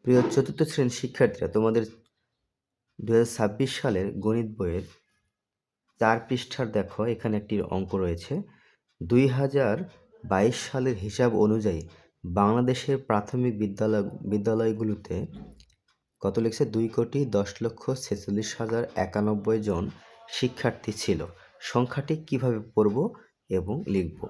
প্রিয় চতুর্থ শ্রেণীর শিক্ষার্থীরা, তোমাদের 2026 সালের গণিত বইয়ের 4 পৃষ্ঠার দেখো এখানে একটি অঙ্ক রয়েছে। 2022 সালের হিসাব অনুযায়ী বাংলাদেশের প্রাথমিক বিদ্যালয়গুলোতে কত লিখছে? 2,10,46,91 জন শিক্ষার্থী ছিল। সংখ্যাটি কিভাবে পড়ব এবং লিখব?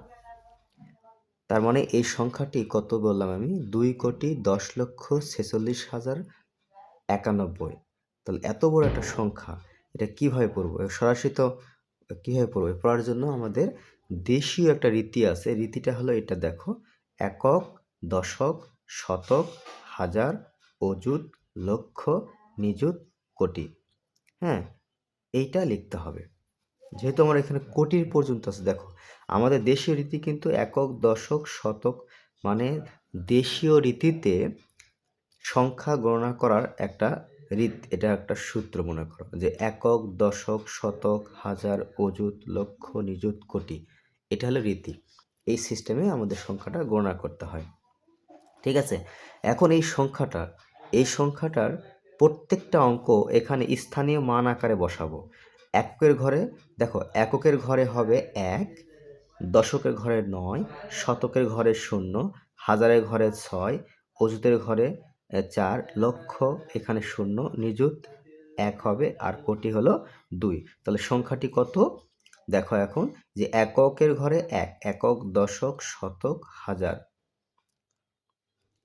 তার মানে এই সংখ্যাটি কত বললাম আমি? 2,10,46,91। তাহলে এত বড় একটা সংখ্যা, এটা কিভাবে পড়বো? সরাসরি তো কিভাবে পড়বো? পড়ার জন্য আমাদের দেশীয় একটা রীতি আছে। রীতিটা হলো এটা, দেখো, একক, দশক, শতক, হাজার, অযুত, লক্ষ, নিযুত, কোটি। হ্যাঁ, এইটা লিখতে হবে। যেহেতু আমার এখানে কোটির পর্যন্ত আছে, দেখো আমাদের দেশীয় রীতি কিন্তু একক, দশক, শতক, মানে দেশীয় রীতিতে সংখ্যা গণনা করার একটা এটা একটা সূত্র মনে করো, যে একক, দশক, শতক, হাজার, অযুত, লক্ষ, নিযুত, কোটি। এটা হলো রীতি। এই সিস্টেমে আমাদের সংখ্যাটা গণনা করতে হয়। ঠিক আছে? এখন এই সংখ্যাটার প্রত্যেকটা অঙ্ক এখানে স্থানীয় মান আকারে বসাবো। এককের ঘরে, দেখো, এককের ঘরে হবে 1, দশকের ঘরে 9, শতকের ঘরে 0, হাজারের ঘরে 6, অযুতের ঘরে 4, লক্ষ এখানে 0, নিযুত 1 হবে, আর কোটি হলো 2। তাহলে সংখ্যাটি কত? দেখো এখন, যে এককের ঘরে 1, একক, দশক, শতক, হাজার,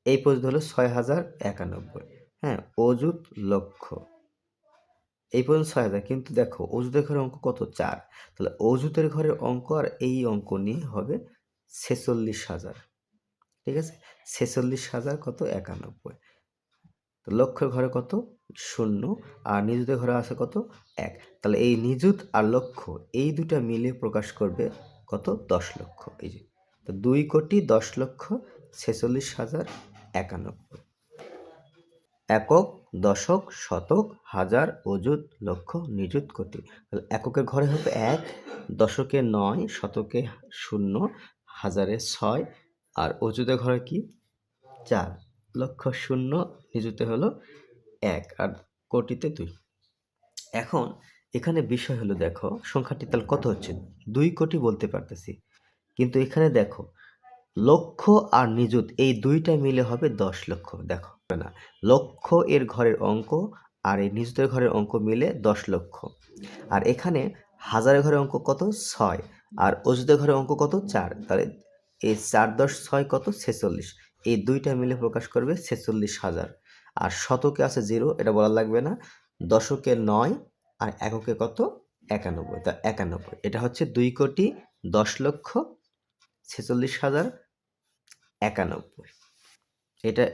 এই পর্যন্ত হলো 6,091। হ্যাঁ, অযুত, লক্ষ, এই পর্যন্ত 6,000। কিন্তু দেখো অযুতের ঘরের অঙ্ক কত? 4। তাহলে অযুতের ঘরের অঙ্ক আর এই অঙ্ক নিয়ে হবে 46,000। ঠিক আছে? 46,000 কত? 91। তো লক্ষের ঘরে কত? 0, আর নিযুতের ঘরে আছে কত? 1। তাহলে এই নিযুত আর লক্ষ এই দুটা মিলে প্রকাশ করবে কত? 10 লক্ষ। এই যে, তো 2,10,46,91। একক, দশক, শতক, হাজার, অযুত, লক্ষ, নিযুত, কোটি। তাহলে এককের ঘরে হবে 1, দশকে 9, শতকে 0, হাজারে 6, আর অযুতের ঘরে কি? 4, লক্ষ 0, নিযুতে হলো 1, আর কোটিতে 2। এখন এখানে বিষয় হলো, দেখো সংখ্যাটি তাহলে কত হচ্ছে? 2 কোটি বলতে পারতেছি, কিন্তু এখানে দেখো লক্ষ আর নিযুত এই দুইটা মিলে হবে 10 লক্ষ। দেখো না, লক্ষ এর ঘরের অঙ্ক আর এই নিযুতের ঘরের অঙ্ক মিলে 10 লক্ষ। আর এখানে হাজারের ঘরের অঙ্ক কত? 6, আর অযুতের ঘরের অঙ্ক কত? 4। তাহলে এই 4 10 6 কত? 46। এই দুইটা মিলে প্রকাশ করবে 46,000। আর শতকে আছে 0, এটা বলা লাগবে না। দশকে 9, আর এককে কত? 91। তা 91, এটা হচ্ছে 2,10,46,91। এটা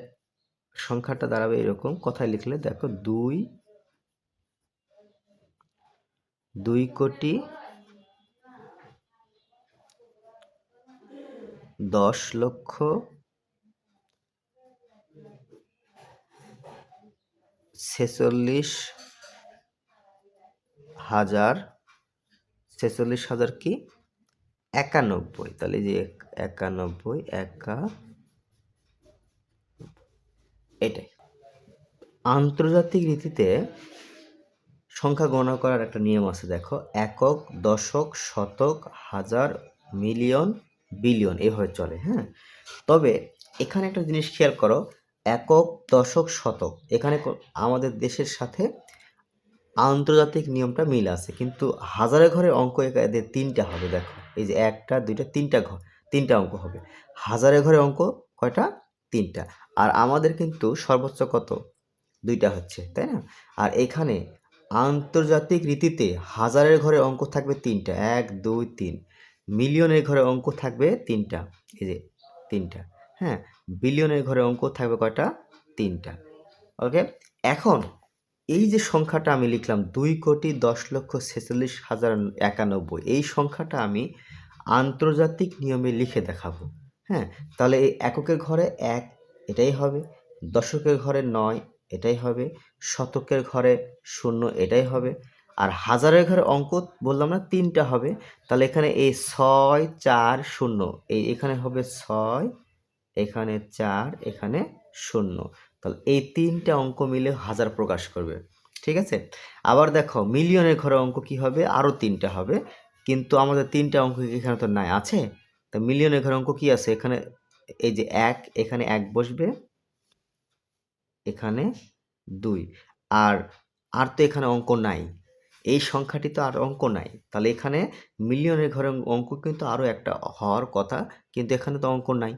সংখ্যাটা দাঁড়াবে এরকম। কথায় লিখলে দেখো, 2,10,46,000 কি? 91। তাহলে যে 91, এটাই। আন্তর্জাতিক রীতিতে সংখ্যা গণনা করার একটা নিয়ম আছে, দেখো, একক, দশক, শতক, হাজার, মিলিয়ন, বিলিয়ন, এভাবে চলে। হ্যাঁ, তবে এখানে একটা জিনিস খেয়াল করো, একক, দশক, শতক এখানে আমাদের দেশের সাথে আন্তর্জাতিক নিয়মটা মিল আছে, কিন্তু হাজারের ঘরের অঙ্ক এদের 3টা হবে। দেখো, এই যে 1টা 2টা 3টা অঙ্ক হবে। হাজারের ঘরের অঙ্ক কয়টা? 3টা। আর আমাদের কিন্তু সর্বোচ্চ কত? 2টা হচ্ছে, তাই না? আর এখানে আন্তর্জাতিক রীতিতে হাজারের ঘরে অঙ্ক থাকবে 3টা, 1 2 3। মিলিয়নের ঘরে অঙ্ক থাকবে 3টা, এই যে 3টা। হ্যাঁ, বিলিয়নের ঘরে অঙ্ক থাকবে কয়টা? 3টা। ওকে, এখন এই যে সংখ্যাটা আমি লিখলাম 2,10,46,091, এই সংখ্যাটা আমি আন্তর্জাতিক নিয়মে লিখে দেখাবো। হ্যাঁ, তাহলে এই এককের ঘরে 1 এটাই হবে, দশকের ঘরে 9 এটাই হবে, শতকের ঘরে 0 এটাই হবে, আর হাজারের ঘরে অঙ্ক বললাম না 3টা হবে। তাহলে এখানে এই 6 4 0, এই এখানে হবে 6, এখানে 4, এখানে 0। তাহলে এই তিনটা অঙ্ক মিলে হাজার প্রকাশ করবে। ঠিক আছে, আবার দেখো মিলিয়নের ঘরে অঙ্ক কি হবে, আরও তিনটা হবে, কিন্তু আমাদের তিনটা অঙ্ক এখানে তো নাই, আছে। তা মিলিয়নের ঘরে অঙ্ক কি আছে এখানে, এই যে এক, এখানে এক বসবে, এখানে দুই, আর আর তো এখানে অঙ্ক নাই, এই সংখ্যাটি তো আর অঙ্ক নাই, তাহলে এখানে মিলিয়নের ঘরে অঙ্ক কিন্তু আরও একটা হওয়ার কথা, কিন্তু এখানে তো অঙ্ক নাই,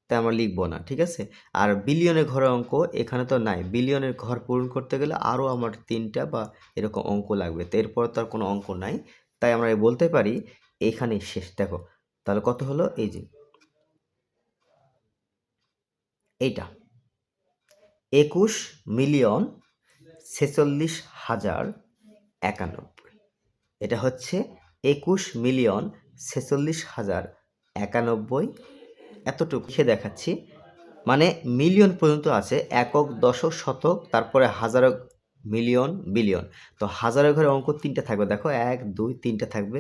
তাই আমরা লিখবো না। ঠিক আছে, আর বিলিয়নের ঘরে অঙ্ক এখানে তো নাই, বিলিয়নের ঘর পূরণ করতে গেলে আরও আমার তিনটা বা এরকম অঙ্ক লাগবে, তো এরপর তো আর কোনো অঙ্ক নাই, তাই আমরা বলতে পারি এইখানেই শেষ। দেখো তাহলে কত হলো, এই যে এইটা 21,46,091। এটা হচ্ছে 21,46,091, এতটুকু লিখে দেখাচ্ছি। মানে মিলিয়ন পর্যন্ত আছে, একক, দশক, শতক, তারপরে হাজারক, মিলিয়ন, বিলিয়ন। তো হাজারের ঘরে অঙ্ক তিনটা থাকবে, দেখো এক দুই তিনটা থাকবে।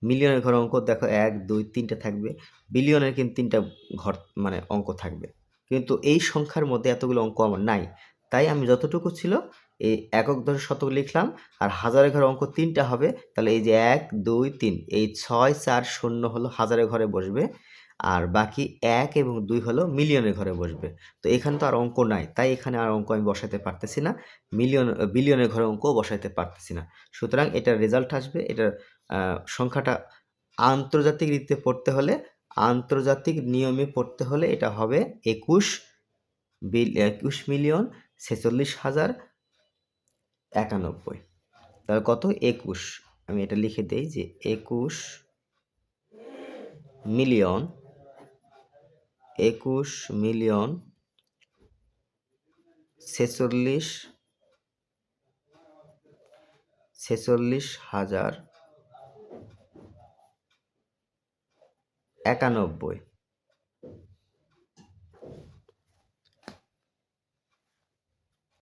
মিলিয়নের ঘরে অঙ্ক দেখো এক দুই তিনটা থাকবে। বিলিয়নের কিন্তু তিনটা ঘর মানে অঙ্ক থাকবে, কিন্তু এই সংখ্যার মধ্যে এতগুলো অঙ্ক আমার নাই, তাই আমি যতটুকু ছিল এই একক, দশক, শতক লিখলাম। আর হাজারের ঘরে অঙ্ক তিনটা হবে, তাহলে এই যে এক দুই তিন, এই 6 4 0 হলো হাজারের ঘরে বসবে, আর বাকি এক এবং দুই হলো মিলিয়নের ঘরে বসবে। তো এখানে তো আর অঙ্ক নাই, তাই এখানে আর অঙ্ক আমি বসাতে পারতেছি না, বিলিয়নের ঘরে অঙ্কও বসাতে পারতেছি না। সুতরাং এটার রেজাল্ট আসবে, এটার সংখ্যাটা আন্তর্জাতিক রীতিতে পড়তে হলে, আন্তর্জাতিক নিয়মে পড়তে হলে এটা হবে 21,46,091। তাহলে কত, 21, আমি এটা লিখে দেই যে 21,46,091।